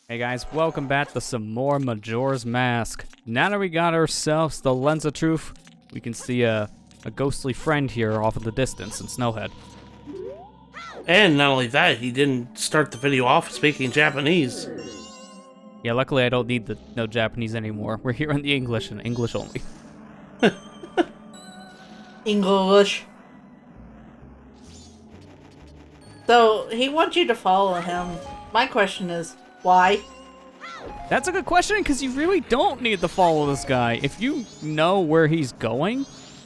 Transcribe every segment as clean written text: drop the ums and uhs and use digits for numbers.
Hey guys, welcome back to some more Majora's Mask. Now that we got ourselves the Lens of Truth, we can see a ghostly friend here off in the distance in Snowhead. And not only that, he didn't start the video off speaking Japanese. Yeah, luckily I don't need the no Japanese anymore. We're here in the English and English only. English. So, he wants you to follow him. My question is, why? That's a good question, because you really don't need to follow this guy. If you know where he's going,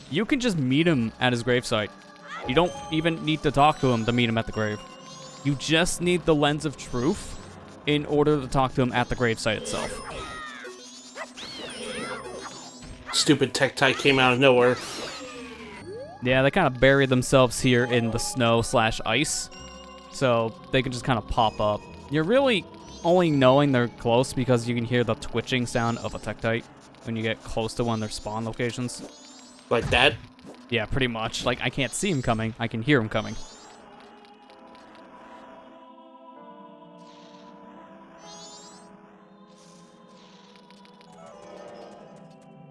you can just meet him at his gravesite. You don't even need to talk to him to meet him at the grave. You just need the Lens of Truth in order to talk to him at the gravesite itself. Stupid tech type came out of nowhere. Yeah, they kind of bury themselves here in the snow/ice, so they can just kind of pop up. You're really only knowing they're close because you can hear the twitching sound of a Tektite when you get close to one of their spawn locations. Like that? Yeah, pretty much. Like, I can't see him coming, I can hear him coming.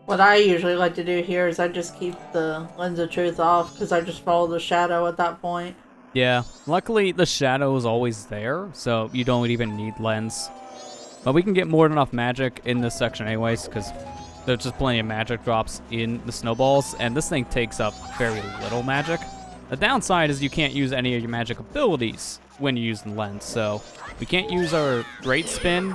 What I usually like to do here is I just keep the Lens of Truth off because I just follow the shadow at that point. Yeah, luckily the shadow is always there, so you don't even need Lens. But we can get more than enough magic in this section anyways, because there's just plenty of magic drops in the snowballs, and this thing takes up very little magic. The downside is you can't use any of your magic abilities when you use the Lens, so we can't use our Great Spin,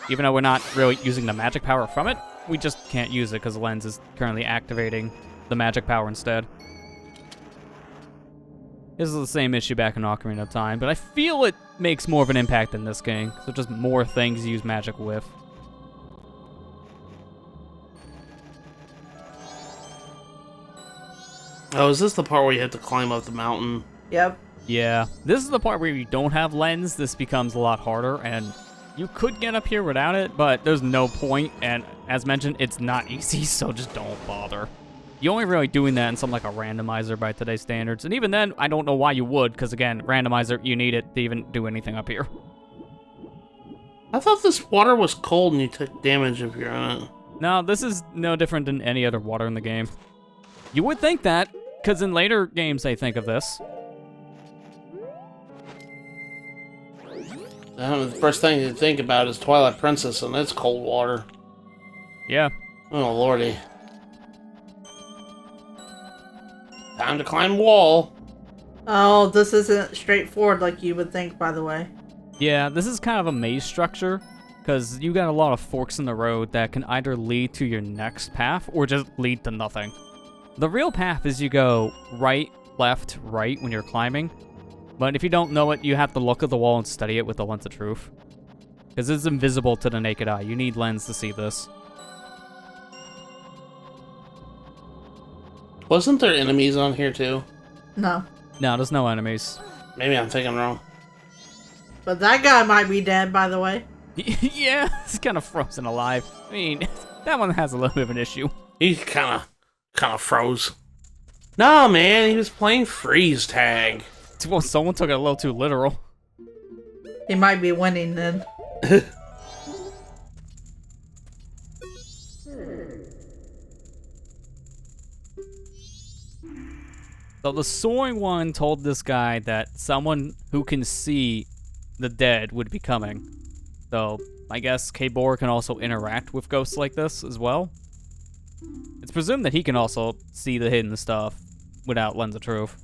even though we're not really using the magic power from it. We just can't use it because the Lens is currently activating the magic power instead. This is the same issue back in Ocarina of Time, but I feel it makes more of an impact in this game, so just more things you use magic with. Oh, is this the part where you have to climb up the mountain? Yep. Yeah, this is the part where you don't have Lens. This becomes a lot harder, and you could get up here without it, but there's no point, and as mentioned, it's not easy, so just don't bother. You're only really doing that in something like a randomizer by today's standards, and even then, I don't know why you would, because again, randomizer, you need it to even do anything up here. I thought this water was cold and you took damage if you're on it. No, this is no different than any other water in the game. You would think that, because in later games they think of this. The first thing you think about is Twilight Princess and it's cold water. Yeah. Oh, lordy. Time to climb wall. Oh, this isn't straightforward like you would think, by the way. Yeah, this is kind of a maze structure, because you got a lot of forks in the road that can either lead to your next path or just lead to nothing. The real path is you go right, left, right when you're climbing, but if you don't know it, you have to look at the wall and study it with the Lens of Truth. Because it's invisible to the naked eye. You need Lens to see this. Wasn't there enemies on here too? No. No, there's no enemies. Maybe I'm thinking wrong. But that guy might be dead, by the way. Yeah, he's kind of frozen alive. I mean, that one has a little bit of an issue. He kind of froze. No, man, he was playing freeze tag. Well, someone took it a little too literal. He might be winning then. So the soaring one told this guy that someone who can see the dead would be coming. So I guess Kabor can also interact with ghosts like this as well. It's presumed that he can also see the hidden stuff without Lens of Truth.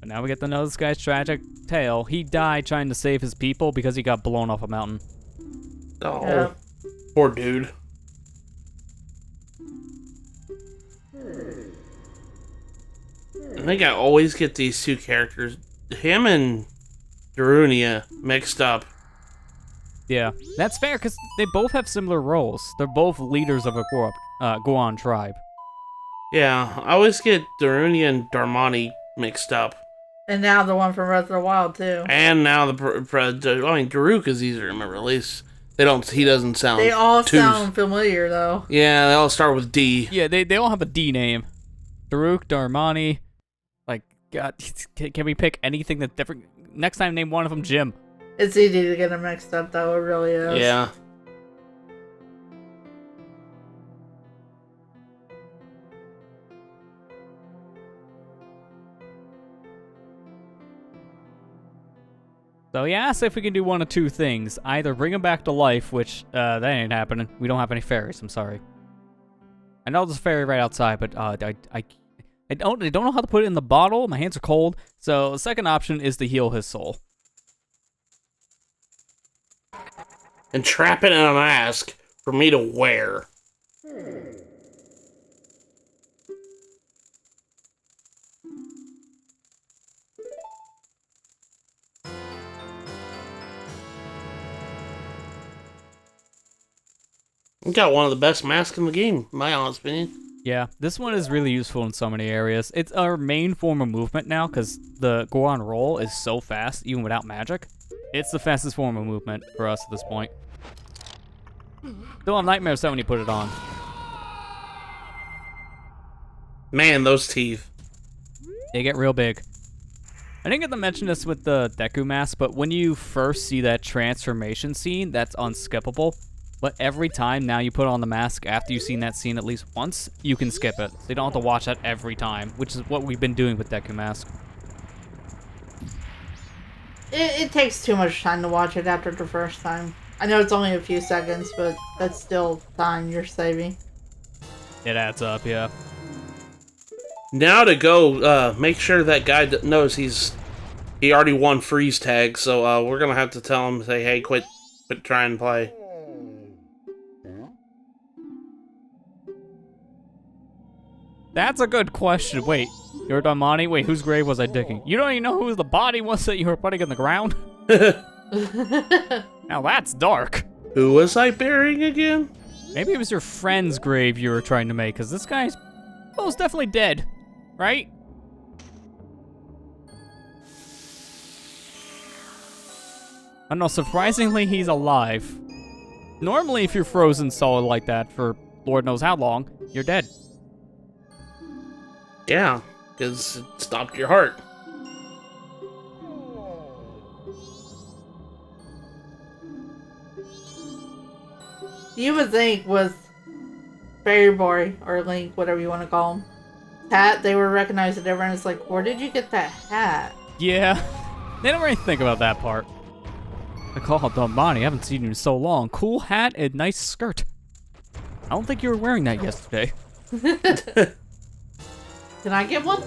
But now we get to know this guy's tragic tale. He died trying to save his people because he got blown off a mountain. Oh, Yeah. poor dude. I think I always get these two characters, him and Darunia, mixed up. Yeah, that's fair because they both have similar roles. They're both leaders of a Goron tribe. Yeah, I always get Darunia and Darmani mixed up. And now the one from Breath of the Wild, too. And now Daruk is easier to remember. At least he doesn't sound. They all sound familiar, though. Yeah, they all start with D. Yeah, they all have a D name. Daruk, Darmani, like God, can we pick anything that's different? Next time, name one of them Jim. It's easy to get them mixed up, though. It really is. Yeah. So he asks if we can do one of two things. Either bring him back to life, which, that ain't happening. We don't have any fairies, I'm sorry. I know there's a fairy right outside, but, I don't know how to put it in the bottle. My hands are cold. So the second option is to heal his soul. And trap it in a mask for me to wear. You got one of the best masks in the game, in my honest opinion. Yeah, this one is really useful in so many areas. It's our main form of movement now, because the Goron roll is so fast, even without magic. It's the fastest form of movement for us at this point. Still have nightmares when you put it on. Man, those teeth. They get real big. I didn't get to mention this with the Deku mask, but when you first see that transformation scene, that's unskippable. But every time now you put on the mask after you've seen that scene at least once, you can skip it. So you don't have to watch that every time, which is what we've been doing with Deku mask. It takes too much time to watch it after the first time. I know it's only a few seconds, but that's still time you're saving. It adds up, yeah. Now to go make sure that guy knows he already won freeze tag, so we're gonna have to tell him, say, hey, quit trying to play. That's a good question. Wait, you're Damani? Wait, whose grave was I digging? You don't even know who the body was that you were putting in the ground? Now that's dark. Who was I burying again? Maybe it was your friend's grave you were trying to make, because this guy's most definitely dead, right? I don't know, surprisingly, he's alive. Normally, if you're frozen solid like that for Lord knows how long, you're dead. Yeah, because it stopped your heart. You would think with Fairy Boy, or Link, whatever you want to call him, hat, they would recognize it. Everyone's like, where did you get that hat? Yeah, they don't really think about that part. Like, oh, Damani, I haven't seen you in so long. Cool hat and nice skirt. I don't think you were wearing that yesterday. Can I get one?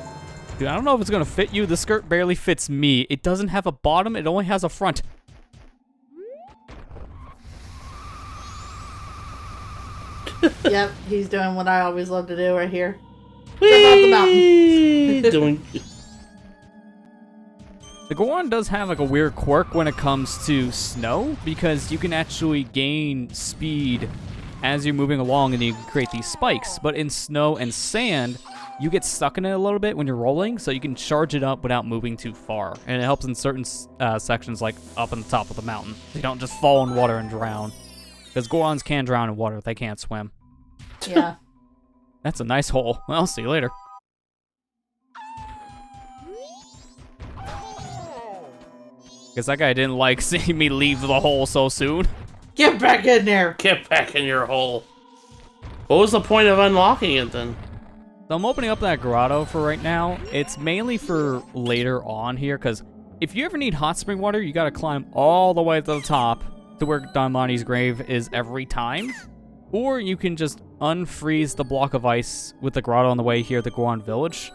Dude, I don't know if it's gonna fit you. The skirt barely fits me. It doesn't have a bottom, it only has a front. Yep, he's doing what I always love to do right here. Jump off the mountain. Doing... The Goron does have like a weird quirk when it comes to snow, because you can actually gain speed as you're moving along and you can create these spikes. But in snow and sand, you get stuck in it a little bit when you're rolling, so you can charge it up without moving too far. And it helps in certain sections, like up on the top of the mountain. So you don't just fall in water and drown. Because Gorons can drown in water, they can't swim. Yeah. That's a nice hole. Well, see you later. Guess that guy didn't like seeing me leave the hole so soon. Get back in there. Get back in your hole. What was the point of unlocking it then? So I'm opening up that grotto for right now. It's mainly for later on here, because if you ever need hot spring water, you gotta climb all the way to the top to where Damani's grave is every time. Or you can just unfreeze the block of ice with the grotto on the way here at the Goron village.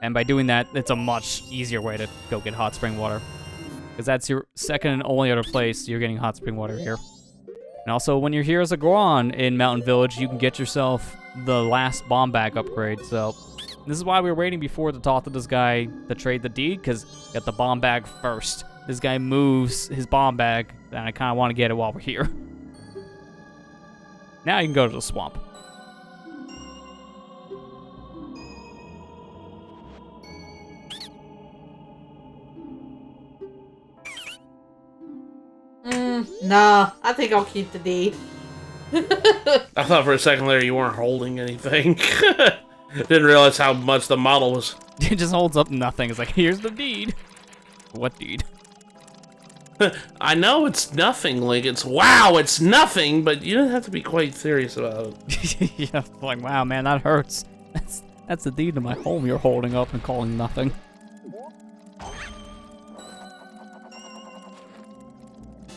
And by doing that, it's a much easier way to go get hot spring water. Because that's your second and only other place you're getting hot spring water here. And also, when you're here as a Goron in Mountain Village, you can get yourself the last bomb bag upgrade. So this is why we were waiting before to talk to this guy to trade the deed, because get the bomb bag first. This guy moves his bomb bag, and I kind of want to get it while we're here. Now you can go to the swamp. Nah, I think I'll keep the deed. I thought for a second there you weren't holding anything. Didn't realize how much the model was It just holds up nothing. It's like, here's the deed. What deed? I know it's nothing, Link. It's wow, it's nothing, but you don't have to be quite serious about it. Yeah, like, wow, man, that hurts. That's the deed to my home you're holding up and calling nothing.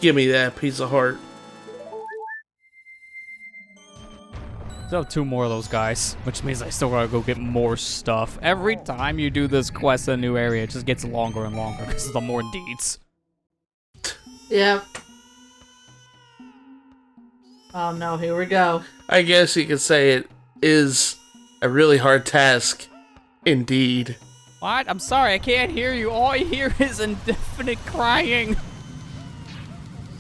Give me that piece of heart. Still have 2 more of those guys, which means I still gotta go get more stuff. Every time you do this quest in a new area, it just gets longer and longer because of the more deeds. Yep. Oh no, here we go. I guess you could say it is a really hard task, indeed. What? I'm sorry, I can't hear you. All I hear is indefinite crying.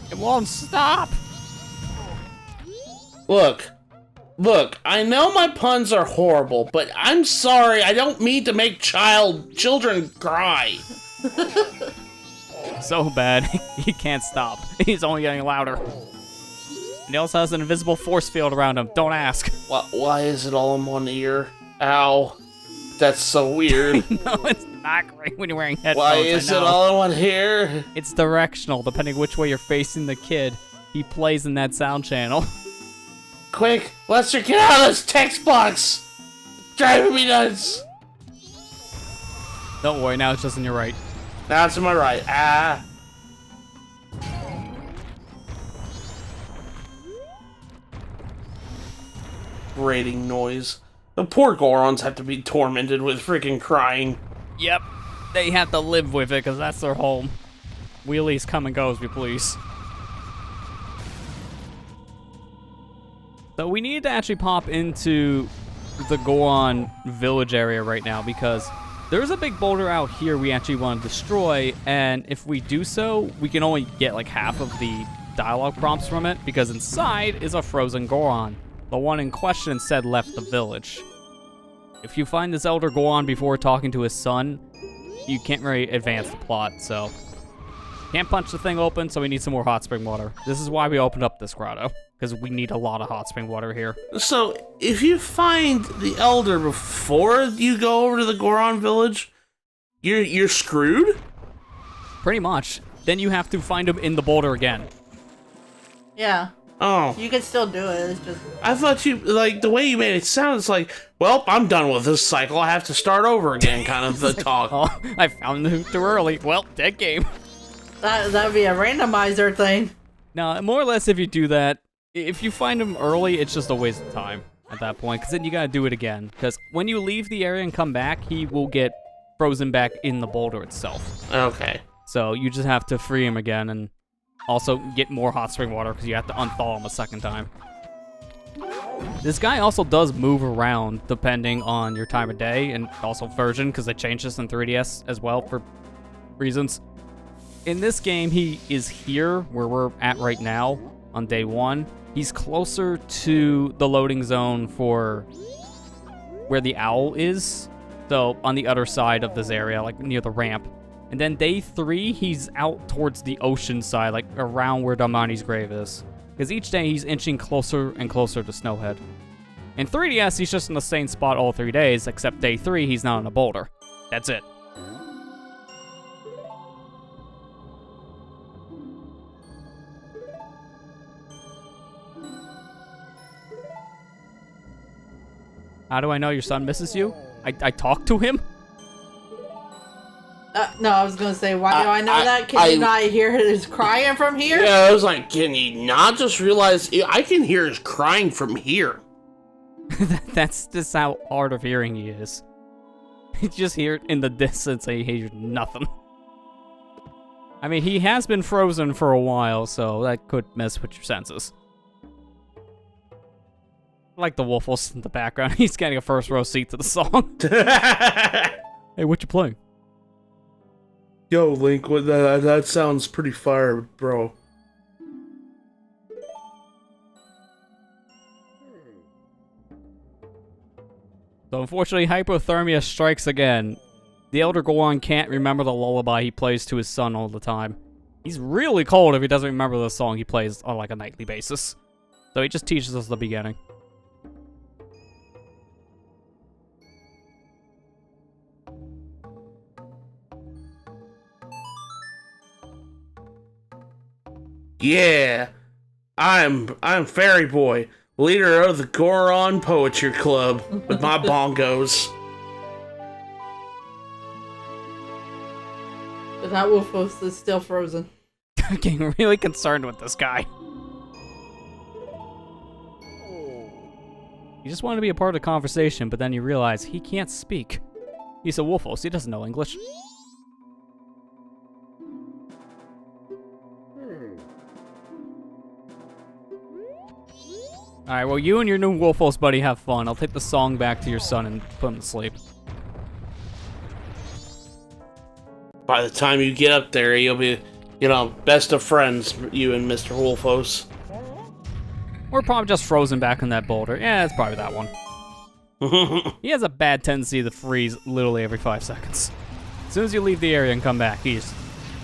It won't stop. Look, I know my puns are horrible, but I'm sorry, I don't mean to make children cry. So bad, he can't stop. He's only getting louder. And he also has an invisible force field around him. Don't ask. Why is it all in one ear? Ow. That's so weird. No, it's not great when you're wearing headphones. Why is it all in one ear? It's directional, depending which way you're facing the kid. He plays in that sound channel. Quick, Lester, get out of this text box! It's driving me nuts! Don't worry, now it's just on your right. Now it's to my right. Ah. Grating noise. The poor Gorons have to be tormented with freaking crying. Yep, they have to live with it because that's their home. Wheelies come and go as we please. So we need to actually pop into the Goron village area right now because there's a big boulder out here we actually want to destroy, and if we do so, we can only get like half of the dialogue prompts from it because inside is a frozen Goron. The one in question instead left the village. If you find this elder Goron before talking to his son, you can't really advance the plot, so can't punch the thing open, so we need some more hot spring water. This is why we opened up this grotto, because we need a lot of hot spring water here. So, if you find the Elder before you go over to the Goron village, you're screwed? Pretty much. Then you have to find him in the boulder again. Yeah. Oh. You can still do it, it's just... I thought you, like, the way you made it sound, it's like, well, I'm done with this cycle, I have to start over again, kind of the talk. Oh, I found him too early. Well, dead game. That'd be a randomizer thing. Now, more or less if you do that, if you find him early, it's just a waste of time at that point, because then you gotta do it again. Because when you leave the area and come back, he will get frozen back in the boulder itself. Okay. So you just have to free him again and also get more hot spring water because you have to unthaw him a second time. This guy also does move around depending on your time of day and also version, because they changed this in 3DS as well for reasons. In this game, he is here where we're at right now on day 1. He's closer to the loading zone for where the owl is. So on the other side of this area, like near the ramp. And then day 3, he's out towards the ocean side, like around where Damani's grave is. Because each day he's inching closer and closer to Snowhead. In 3DS, he's just in the same spot all 3 days, except day 3, he's not in a boulder. That's it. How do I know your son misses you? I talked to him? No, I was gonna say, why do I know that? Can you not hear his crying from here? Yeah, I was like, can you not just realize I can hear his crying from here? That's just how hard of hearing he is. You just hear it in the distance and he hears nothing. I mean, he has been frozen for a while, so that could mess with your senses. I like the Wolfos in the background. He's getting a first row seat to the song. Hey, what you playing? Yo, Link, what that sounds pretty fire, bro. So unfortunately, hypothermia strikes again. The Elder Goron can't remember the lullaby he plays to his son all the time. He's really cold if he doesn't remember the song he plays on like a nightly basis. So he just teaches us the beginning. Yeah, I'm Fairy Boy, leader of the Goron Poetry Club, with my bongos. But that Wolfos is still frozen. I'm getting really concerned with this guy. You just want to be a part of the conversation, but then you realize he can't speak. He's a Wolfos, he doesn't know English. Alright, well, you and your new Wolfos buddy have fun. I'll take the song back to your son and put him to sleep. By the time you get up there, you'll be, best of friends, you and Mr. Wolfos. Or probably just frozen back in that boulder. Yeah, it's probably that one. He has a bad tendency to freeze literally every 5 seconds. As soon as you leave the area and come back, he's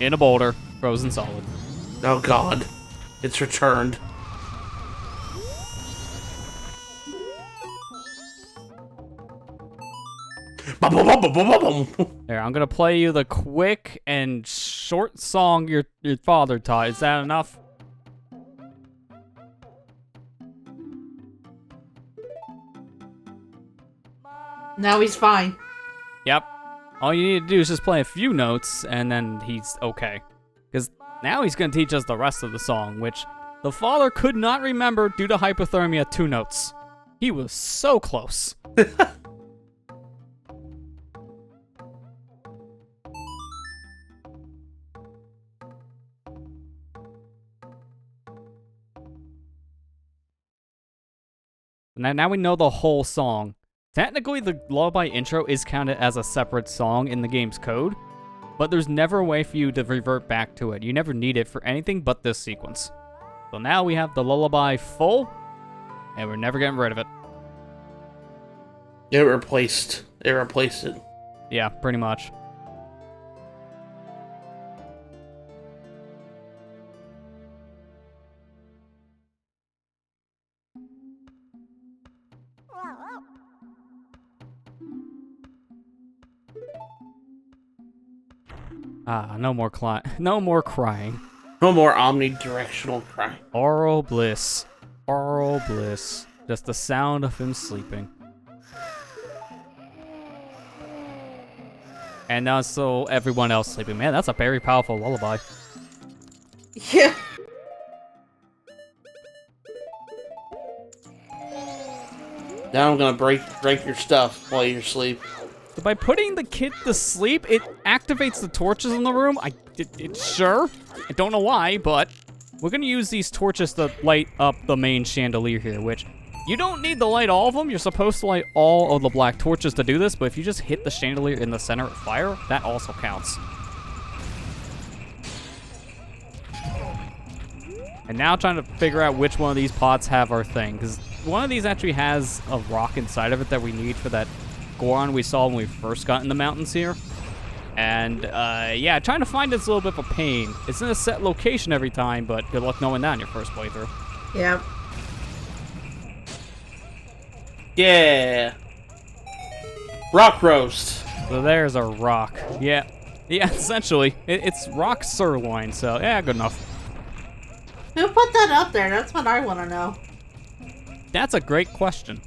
in a boulder, frozen solid. Oh god, it's returned. There, I'm gonna play you the quick and short song your father taught. Is that enough? Now he's fine. Yep. All you need to do is just play a few notes, and then he's okay. Because now he's gonna teach us the rest of the song, which the father could not remember due to hypothermia 2 notes. He was so close. Now we know the whole song. Technically, the lullaby intro is counted as a separate song in the game's code, but there's never a way for you to revert back to it. You never need it for anything but this sequence. So now we have the lullaby full, and we're never getting rid of it. It replaced it. Yeah, pretty much. No more no more crying. No more omnidirectional crying. Oral bliss. Oral bliss. Just the sound of him sleeping. And now so everyone else sleeping. Man, that's a very powerful lullaby. Yeah. Now I'm gonna break your stuff while you're asleep. So by putting the kid to sleep, it activates the torches in the room. Sure. I don't know why, but we're gonna use these torches to light up the main chandelier here, which you don't need to light all of them. You're supposed to light all of the black torches to do this, but if you just hit the chandelier in the center of fire, that also counts. And now trying to figure out which one of these pots have our thing, because one of these actually has a rock inside of it that we need for that Goron we saw when we first got in the mountains here. And, yeah, trying to find it's a little bit of a pain. It's in a set location every time, but good luck knowing that in your first playthrough. Yep. Yeah. Rock roast. So there's a rock. Yeah, essentially. It's rock sirloin, so, yeah, good enough. Who put that up there? That's what I want to know. That's a great question.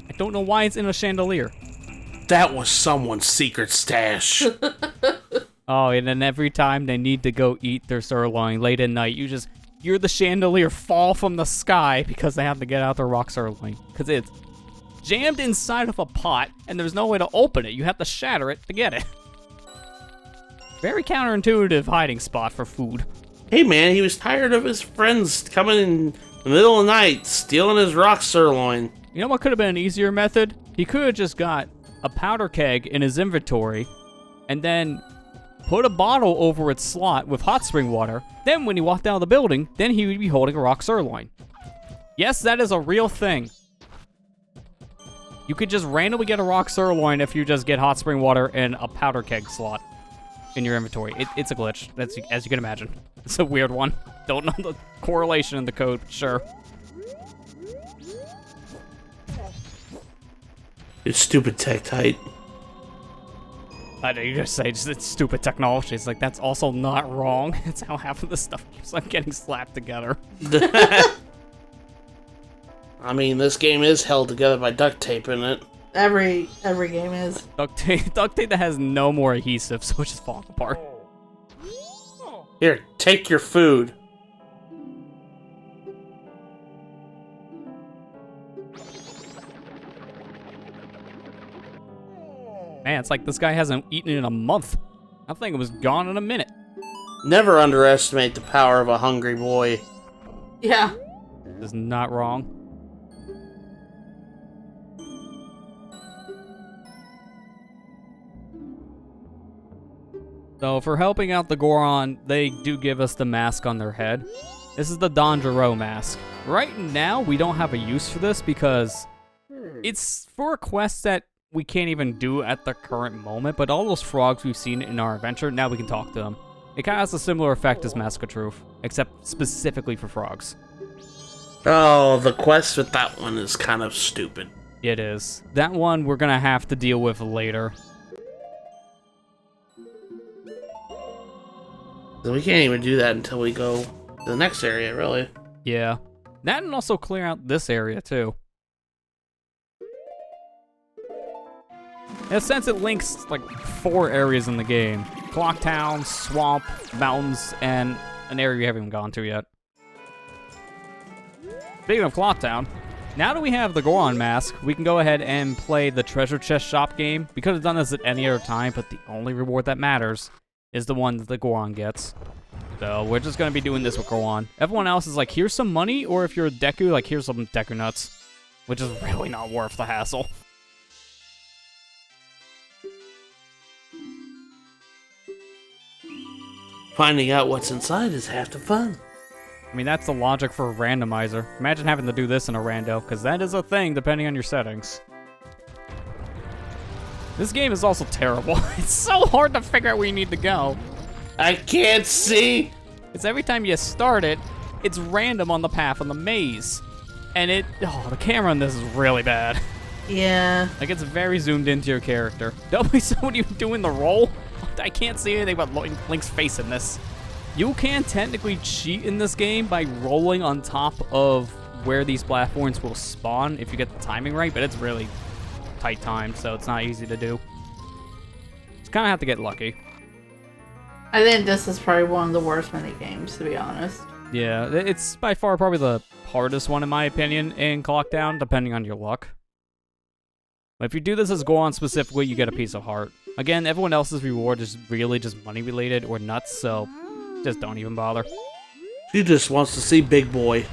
I don't know why it's in a chandelier. That was someone's secret stash. Oh, and then every time they need to go eat their sirloin late at night, you just hear the chandelier fall from the sky because they have to get out their rock sirloin. Because it's jammed inside of a pot, and there's no way to open it. You have to shatter it to get it. Very counterintuitive hiding spot for food. Hey man, he was tired of his friends coming in the middle of the night, stealing his rock sirloin. You know what could have been an easier method? He could have just got a powder keg in his inventory, and then put a bottle over its slot with hot spring water. Then when he walked out of the building, then he would be holding a rock sirloin. Yes, that is a real thing. You could just randomly get a rock sirloin if you just get hot spring water and a powder keg slot in your inventory. It's a glitch, as you can imagine. It's a weird one. Don't know the correlation in the code, but sure. It's stupid Tektite. I know you just say it's stupid technology. It's like, that's also not wrong. It's how half of the stuff keeps on getting slapped together. I mean, this game is held together by duct tape, isn't it? Every game is. Duct tape that has no more adhesive, so it's just falling apart. Here, take your food. Man, it's like this guy hasn't eaten in a month. I think it was gone in a minute. Never underestimate the power of a hungry boy. Yeah. This is not wrong. So for helping out the Goron, they do give us the mask on their head. This is the Danjiro mask. Right now, we don't have a use for this because it's for a quest that we can't even do at the current moment, but all those frogs we've seen in our adventure, now we can talk to them. It kind of has a similar effect as Mask of Truth, except specifically for frogs. Oh, the quest with that one is kind of stupid. It is. That one we're gonna have to deal with later. So we can't even do that until we go to the next area, really. Yeah. That and also clear out this area, too. In a sense, it links, like, 4 areas in the game. Clock Town, Swamp, Mountains, and an area we haven't even gone to yet. Speaking of Clock Town, now that we have the Goron mask, we can go ahead and play the treasure chest shop game. We could have done this at any other time, but the only reward that matters is the one that the Goron gets. So we're just going to be doing this with Goron. Everyone else is like, here's some money, or if you're a Deku, like, here's some Deku nuts. Which is really not worth the hassle. Finding out what's inside is half the fun. I mean, that's the logic for a randomizer. Imagine having to do this in a rando, because that is a thing depending on your settings. This game is also terrible. It's so hard to figure out where you need to go. I can't see. It's every time you start it, it's random on the path on the maze. And the camera on this is really bad. Yeah. Like, it's very zoomed into your character. Don't be somebody doing the roll. I can't see anything but Link's face in this. You can technically cheat in this game by rolling on top of where these platforms will spawn if you get the timing right, but it's really tight timed, so it's not easy to do. Just kind of have to get lucky. I think this is probably one of the worst mini games, to be honest. Yeah, it's by far probably the hardest one in my opinion in Clock Town, depending on your luck. But if you do this as Goron specifically, you get a piece of heart. Again, everyone else's reward is really just money related or nuts, so just don't even bother. She just wants to see Big Boy.